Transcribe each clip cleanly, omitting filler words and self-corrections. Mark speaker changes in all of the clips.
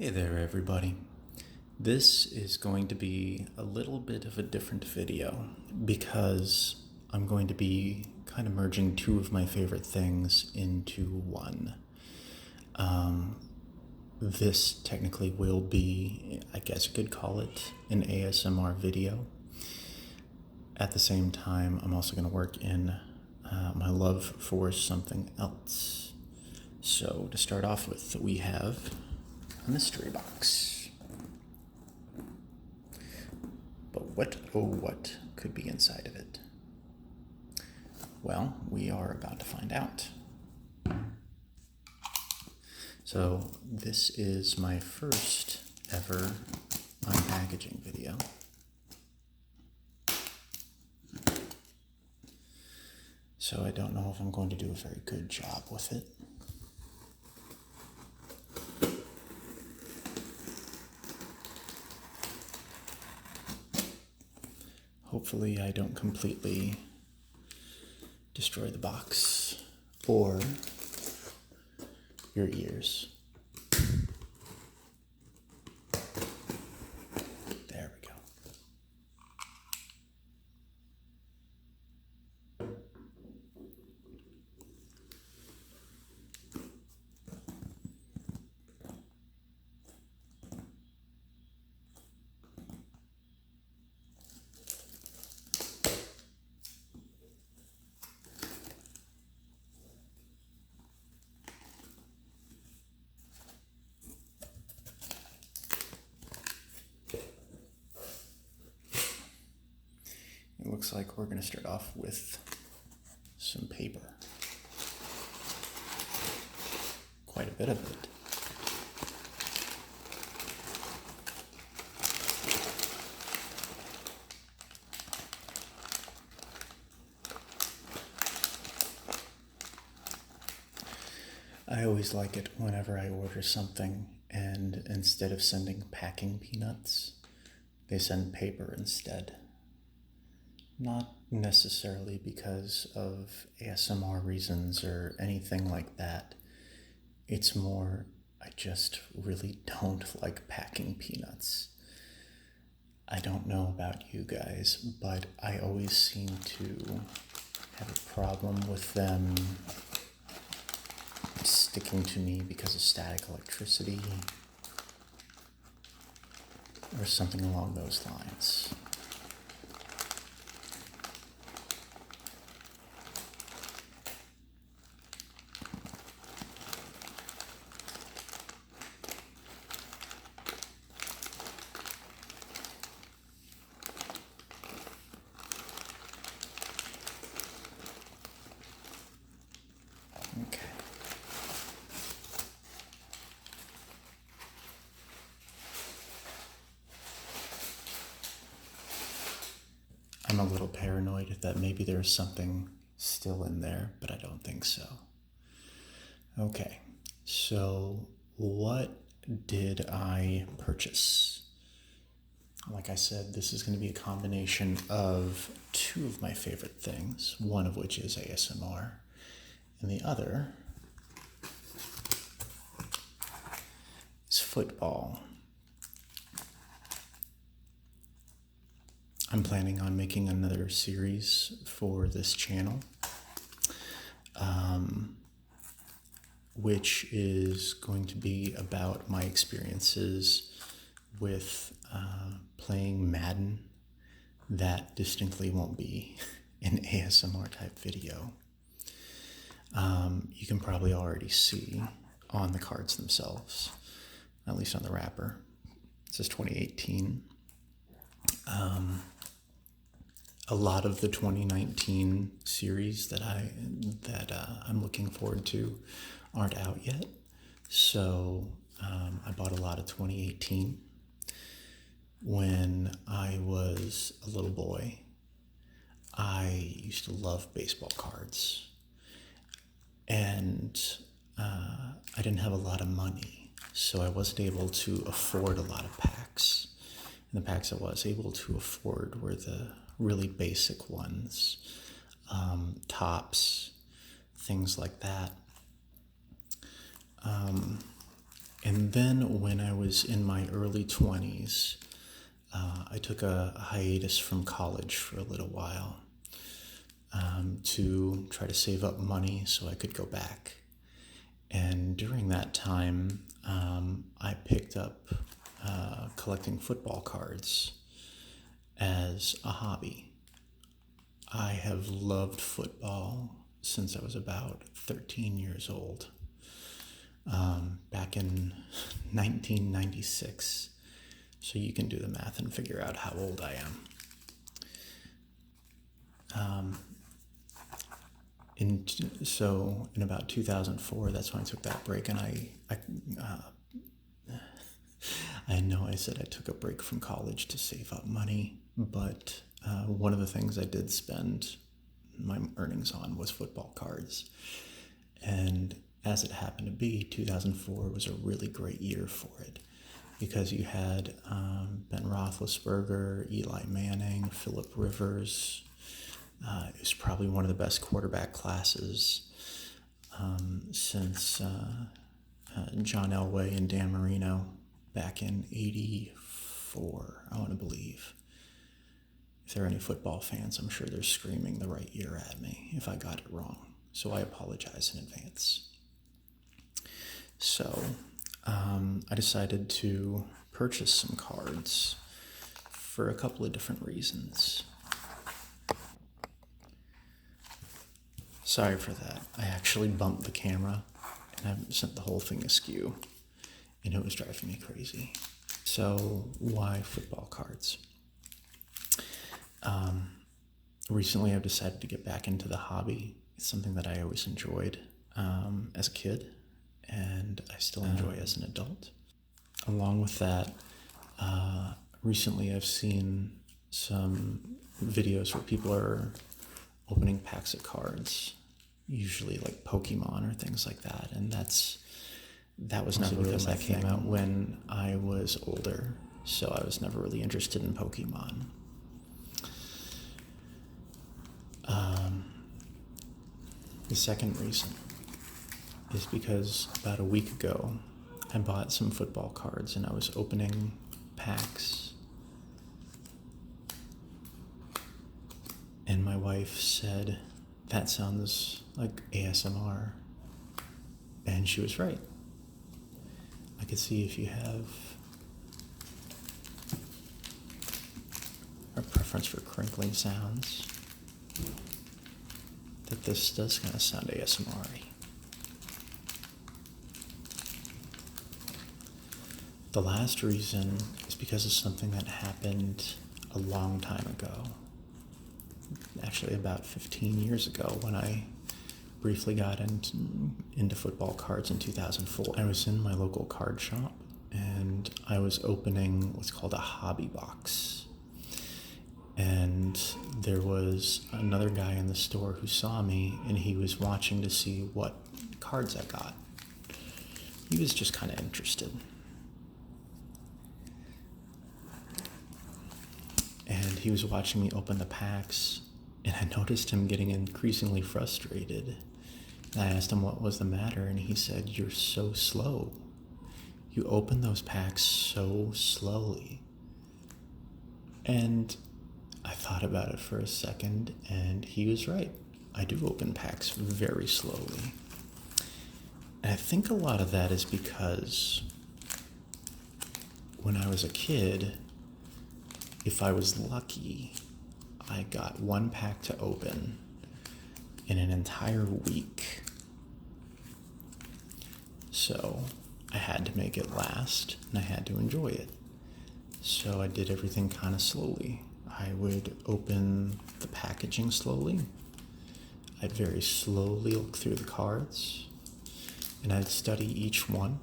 Speaker 1: Hey there, everybody. This is going to be a little bit of a different video because I'm going to be kind of merging two of my favorite things into one. This technically will be, I guess you could call it, an ASMR video. At the same time, I'm also going to work in my love for something else. So to start off with, we have a mystery box. But what could be inside of it? Well, we are about to find out. So this is my first ever unpackaging video. So I don't know if I'm going to do a very good job with it. Hopefully I don't completely destroy the box or your ears. There we go. It looks like we're going to start off with some paper. Quite a bit of it. I always like it whenever I order something and instead of sending packing peanuts, they send paper instead. Not necessarily because of ASMR reasons or anything like that. It's more, I just really don't like packing peanuts. I don't know about you guys, but I always seem to have a problem with them sticking to me because of static electricity or something along those lines. Okay. I'm a little paranoid that maybe there's something still in there, but I don't think so. Okay, so what did I purchase? Like I said, this is going to be a combination of two of my favorite things, one of which is ASMR, and the other is football. I'm planning on making another series for this channel, which is going to be about my experiences with playing Madden. That distinctly won't be an ASMR type video. You can probably already see on the cards themselves, at least on the wrapper. It says 2018. A lot of the 2019 series that I'm looking forward to aren't out yet, so I bought a lot of 2018. When I was a little boy, I used to love baseball cards, and I didn't have a lot of money, so I wasn't able to afford a lot of packs. And the packs I was able to afford were the really basic ones, tops, things like that. And then when I was in my early 20s, I took a hiatus from college for a little while to try to save up money so I could go back. And during that time, I picked up collecting football cards as a hobby. I have loved football since I was about 13 years old. Back in 1996. So you can do the math and figure out how old I am. So in about 2004, that's when I took that break, and I know I said I took a break from college to save up money, but one of the things I did spend my earnings on was football cards. And as it happened to be, 2004 was a really great year for it because you had Ben Roethlisberger, Eli Manning, Phillip Rivers. It was probably one of the best quarterback classes since John Elway and Dan Marino back in '84, I want to believe. If there are any football fans, I'm sure they're screaming the right year at me if I got it wrong. So I apologize in advance. So I decided to purchase some cards for a couple of different reasons. Sorry for that. I actually bumped the camera and I sent the whole thing askew, and it was driving me crazy. So why football cards? Recently I've decided to get back into the hobby. It's something that I always enjoyed as a kid, and I still enjoy as an adult. Along with that, recently I've seen some videos where people are opening packs of cards, usually like Pokemon or things like that, and that was never really my thing. That came out when I was older, so I was never really interested in Pokemon. The second reason is because about a week ago, I bought some football cards and I was opening packs. And my wife said, "That sounds like ASMR." And she was right. I could see if you have a preference for crinkling sounds, that this does kind of sound ASMR-y. The last reason is because of something that happened a long time ago. Actually, about 15 years ago, when I briefly got into football cards in 2004. I was in my local card shop, and I was opening what's called a hobby box. And there was another guy in the store who saw me, and he was watching to see what cards I got. He was just kind of interested. And he was watching me open the packs, and I noticed him getting increasingly frustrated. And I asked him what was the matter, and he said, "You're so slow. You open those packs so slowly." And I thought about it for a second, and he was right. I do open packs very slowly. And I think a lot of that is because when I was a kid, if I was lucky, I got one pack to open in an entire week. So I had to make it last, and I had to enjoy it. So I did everything kind of slowly. I would open the packaging slowly. I'd very slowly look through the cards, and I'd study each one,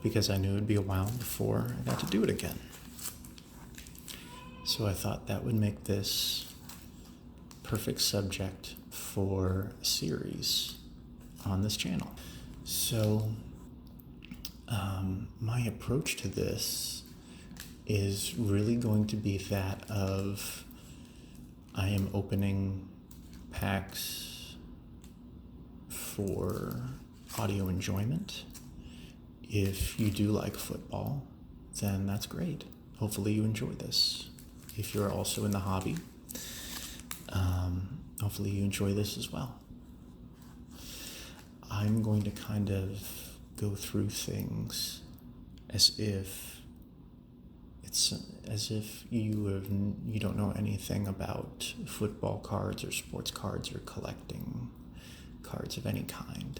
Speaker 1: because I knew it'd be a while before I got to do it again. So I thought that would make this perfect subject for a series on this channel. So my approach to this is really going to be that of I am opening packs for audio enjoyment. If you do like football, then that's great. Hopefully you enjoy this. If you're also in the hobby, hopefully you enjoy this as well. I'm going to kind of go through things as if you don't know anything about football cards or sports cards or collecting cards of any kind.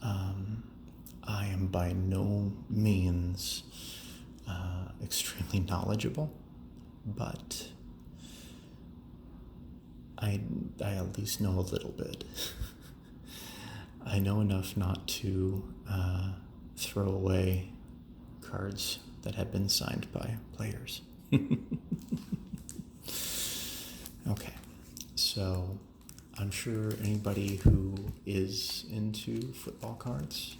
Speaker 1: I am by no means extremely knowledgeable, but I at least know a little bit. I know enough not to throw away cards that have been signed by players. Okay, so I'm sure anybody who is into football cards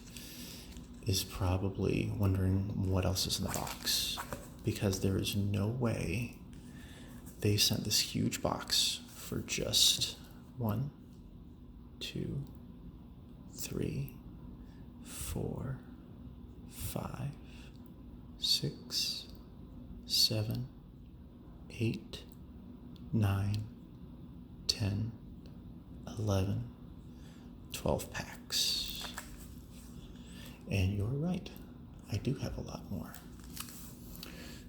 Speaker 1: is probably wondering what else is in the box, because there is no way they sent this huge box for just 1, 2, 3, 4, 5, 6, 7, 8, 9, 10, 11, 12 packs. And you're right, I do have a lot more.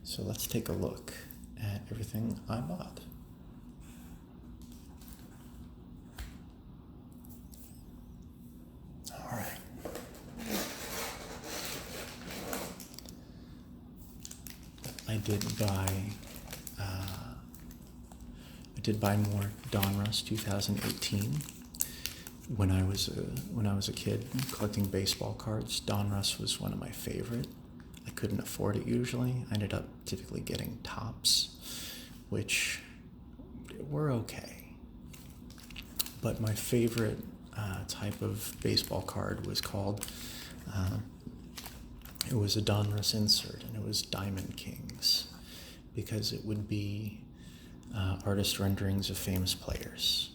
Speaker 1: So let's take a look at everything I bought. All right. I did buy more Donruss 2018. When I was a kid collecting baseball cards, Donruss was one of my favorite. I couldn't afford it usually. I ended up typically getting tops, which were okay. But my favorite type of baseball card was called, it was a Donruss insert, and it was Diamond Kings, because it would be artist renderings of famous players.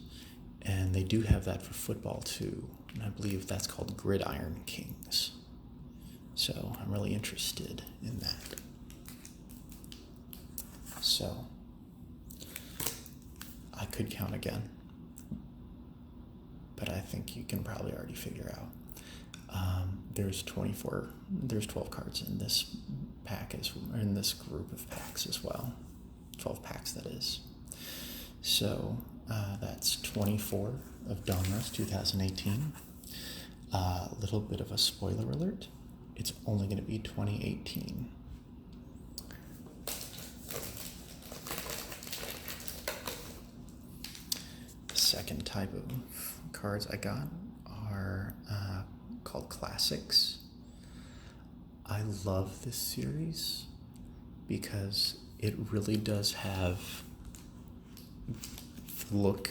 Speaker 1: And they do have that for football too, and I believe that's called Gridiron Kings. So I'm really interested in that. So I could count again, but I think you can probably already figure out. There's 12 cards in this pack, in this group of packs as well. 12 packs, that is. So that's 24 of Donruss 2018. A little bit of a spoiler alert. It's only going to be 2018. The second type of cards I got are called Classics. I love this series because it really does have the look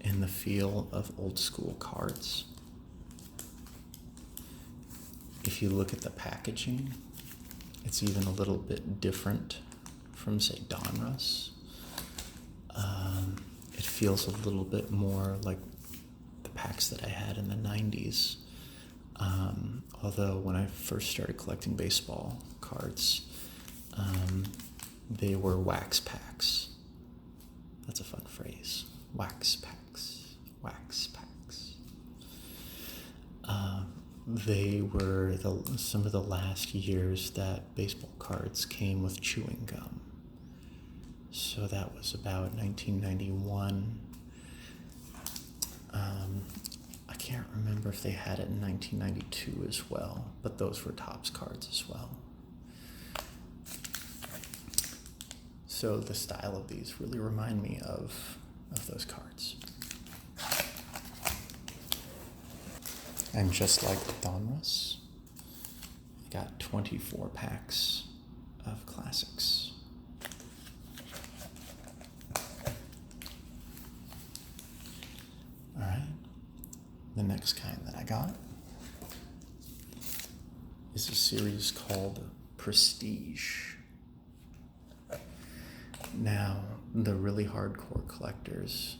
Speaker 1: and the feel of old school cards. If you look at the packaging, it's even a little bit different from, say, Donruss. It feels a little bit more like the packs that I had in the 90s. Although when I first started collecting baseball cards, they were wax packs. That's a fun phrase. Wax packs. Wax packs. They were some of the last years that baseball cards came with chewing gum. So that was about 1991. I can't remember if they had it in 1992 as well, but those were Topps cards as well. So the style of these really remind me of those cards. And just like Donruss, I got 24 packs of Classics. All right, the next kind that I got is a series called Prestige. Now, the really hardcore collectors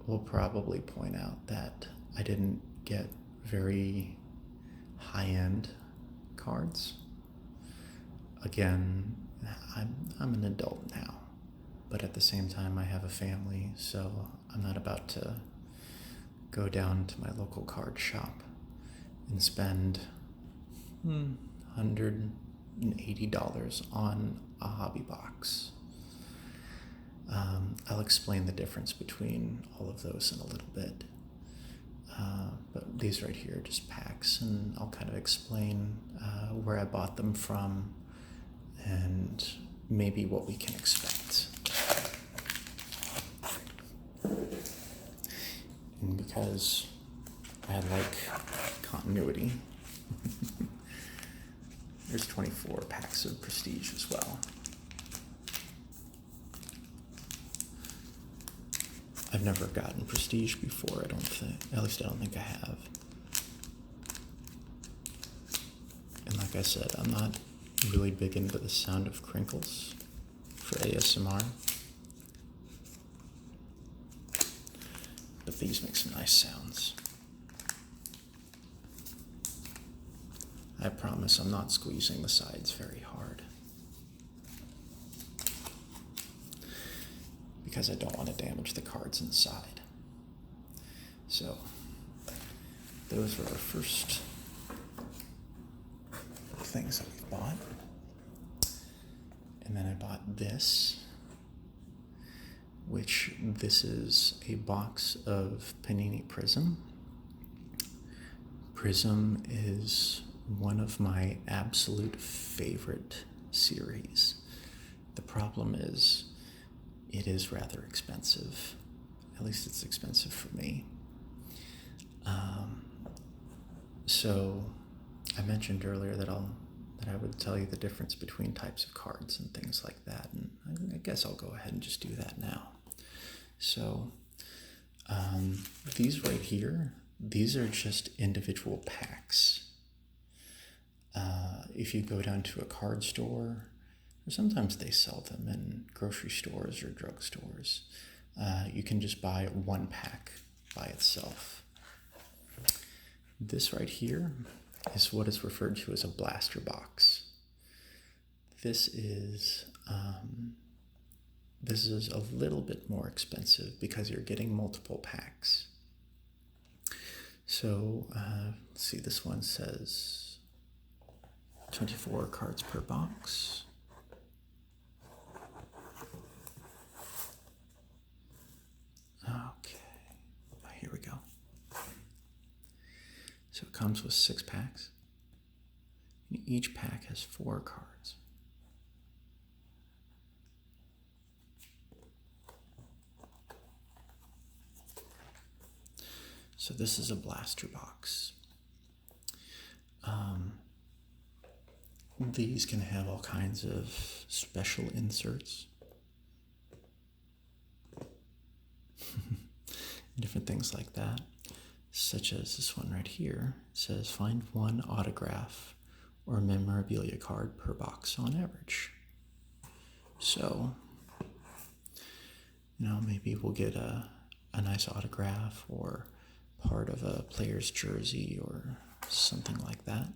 Speaker 1: will probably point out that I didn't get very high-end cards. Again, I'm an adult now, but at the same time I have a family, so I'm not about to go down to my local card shop and spend $180 on a hobby box. I'll explain the difference between all of those in a little bit. But these right here are just packs, and I'll kind of explain where I bought them from and maybe what we can expect. And because I like continuity, there's 24 packs of Prestige as well. I've never gotten Prestige before, I don't think. At least I don't think I have. And like I said, I'm not really big into the sound of crinkles for ASMR. But these make some nice sounds. I promise I'm not squeezing the sides very hard, because I don't want to damage the cards inside. So, those were our first things that we bought. And then I bought this, which this is a box of Panini Prism. Prism is one of my absolute favorite series. The problem is, it is rather expensive. At least it's expensive for me. So I mentioned earlier that I would tell you the difference between types of cards and things like that, and I guess I'll go ahead and just do that now. So these right here, these are just individual packs. If you go down to a card store, or sometimes they sell them in grocery stores or drugstores, you can just buy one pack by itself. This right here is what is referred to as a blaster box. This is a little bit more expensive because you're getting multiple packs. So let's see, this one says 24 cards per box. Okay, here we go. So it comes with 6 packs. And each pack has 4 cards. So this is a blaster box. These can have all kinds of special inserts. Different things like that, such as this one right here. It says find one autograph or memorabilia card per box on average. So, maybe we'll get a nice autograph or part of a player's jersey or something like that.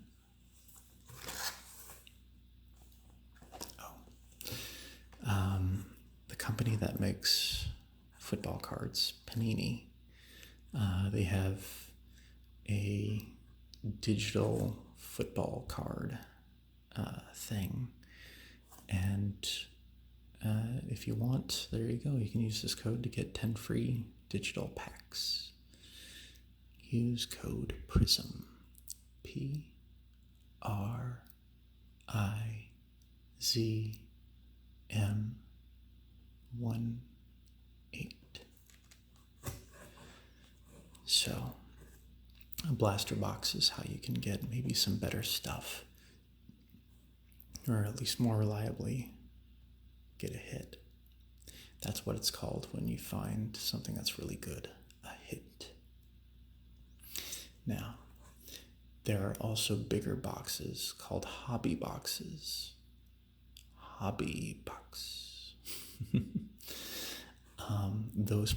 Speaker 1: The company that makes football cards, Panini, they have a digital football card thing, and if you want, there you go, you can use this code to get 10 free digital packs. Use code PRISM, PRIZM18. So, a blaster box is how you can get maybe some better stuff, or at least more reliably get a hit. That's what it's called when you find something that's really good, a hit. Now, there are also bigger boxes called hobby boxes. Hobby box. Those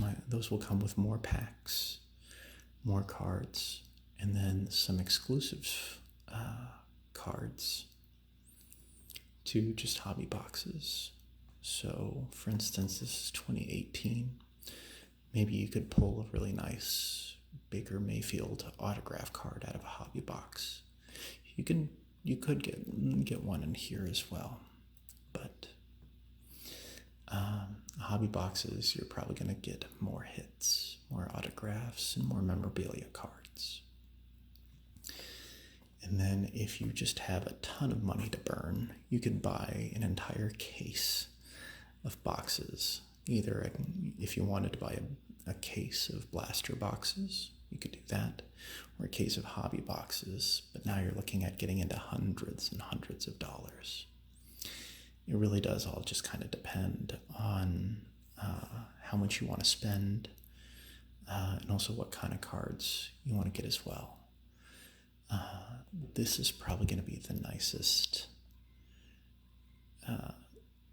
Speaker 1: will come with more packs, more cards, and then some exclusive cards to just hobby boxes. So, for instance, this is 2018. Maybe you could pull a really nice Baker Mayfield autograph card out of a hobby box. You could get one in here as well, but hobby boxes, you're probably going to get more hits, more autographs, and more memorabilia cards. And then if you just have a ton of money to burn, you could buy an entire case of boxes. Either if you wanted to buy a case of blaster boxes, you could do that, or a case of hobby boxes, but now you're looking at getting into hundreds and hundreds of dollars. It really does all just kind of depend on how much you want to spend, and also what kind of cards you want to get as well. This is probably going to be the nicest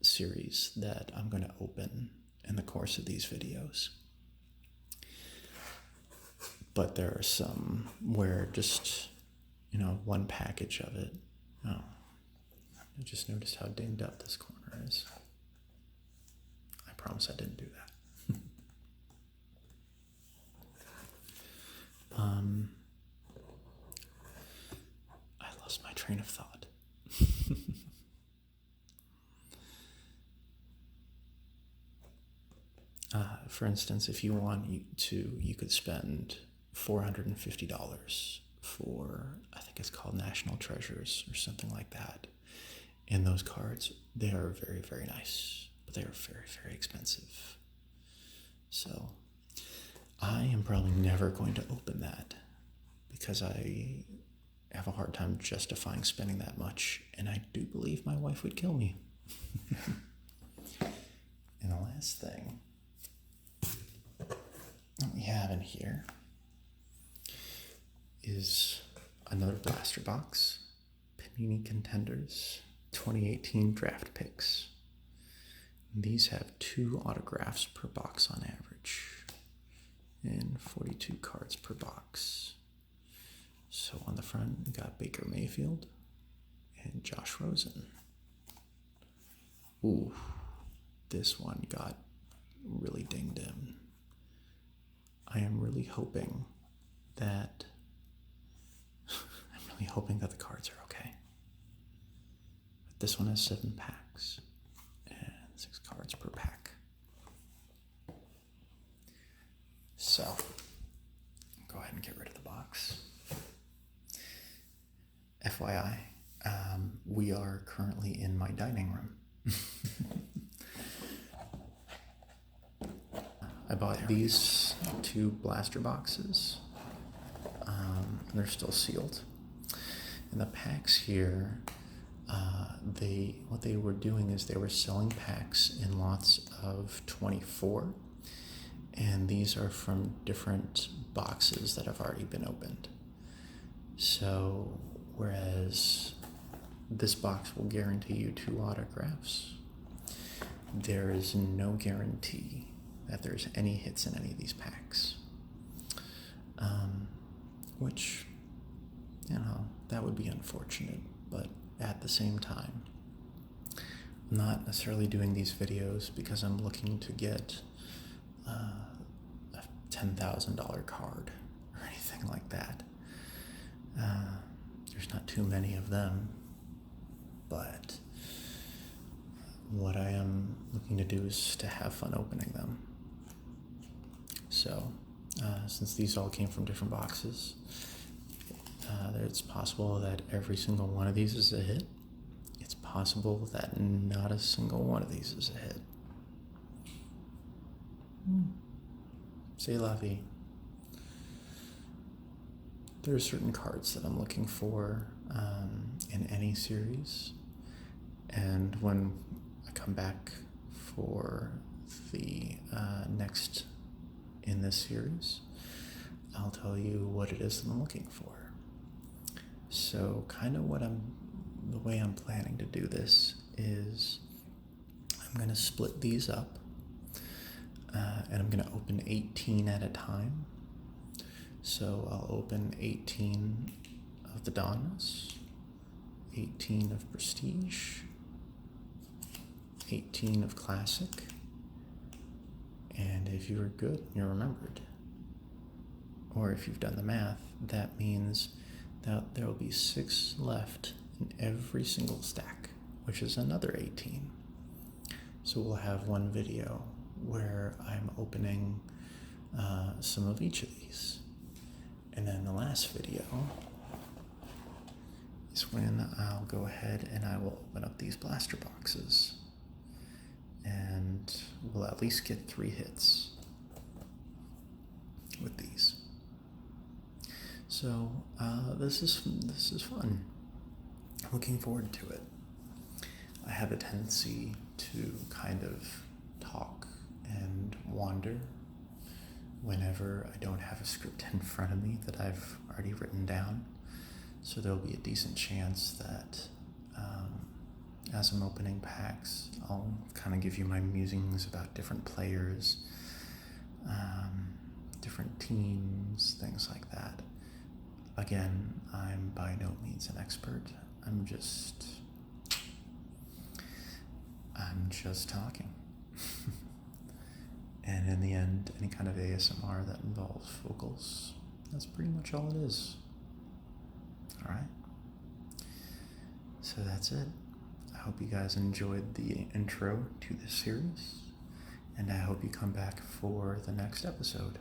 Speaker 1: series that I'm going to open in the course of these videos. But there are some where just, one package of it. Oh, I just noticed how dinged up this corner is. I promise I didn't do that. I lost my train of thought. For instance, if you want to, you could spend $450 for, I think it's called National Treasures or something like that. And those cards, they are very, very nice, but they are very, very expensive. So I am probably never going to open that because I have a hard time justifying spending that much, and I do believe my wife would kill me. And the last thing that we have in here is another blaster box, Panini Contenders 2018 draft picks. These have 2 autographs per box on average and 42 cards per box. So on the front, we got Baker Mayfield and Josh Rosen. Ooh, this one got really dinged in. I am really hoping that the cards are okay. But this one has 7 packs and 6 cards per pack. So, go ahead and get rid of the box. FYI, we are currently in my dining room. I bought these 2 blaster boxes. They're still sealed. And the packs here, what they were doing is they were selling packs in lots of 24. And these are from different boxes that have already been opened. So, whereas this box will guarantee you 2 autographs, there is no guarantee that there's any hits in any of these packs. Which, that would be unfortunate, but at the same time, I'm not necessarily doing these videos because I'm looking to get a $10,000 card or anything like that. There's not too many of them, but what I am looking to do is to have fun opening them. So, since these all came from different boxes, it's possible that every single one of these is a hit. It's possible that not a single one of these is a hit. C'est la vie. There are certain cards that I'm looking for in any series, and when I come back for the next in this series, I'll tell you what it is that I'm looking for. So kind of the way I'm planning to do this is I'm going to split these up, and I'm going to open 18 at a time. So I'll open 18 of the Donnas, 18 of Prestige, 18 of Classic, and if you were good, you're remembered. Or if you've done the math, that means that there will be 6 left in every single stack, which is another 18. So we'll have one video where I'm opening some of each of these. And then the last video is when I'll go ahead and I will open up these blaster boxes. And we'll at least get 3 hits with these. So this is fun. Looking forward to it. I have a tendency to kind of talk and wander whenever I don't have a script in front of me that I've already written down. So there'll be a decent chance that as I'm opening packs, I'll kind of give you my musings about different players, different teams, things like that. Again, I'm by no means an expert. I'm just talking. And in the end, any kind of ASMR that involves vocals, that's pretty much all it is. All right. So that's it. I hope you guys enjoyed the intro to this series, and I hope you come back for the next episode.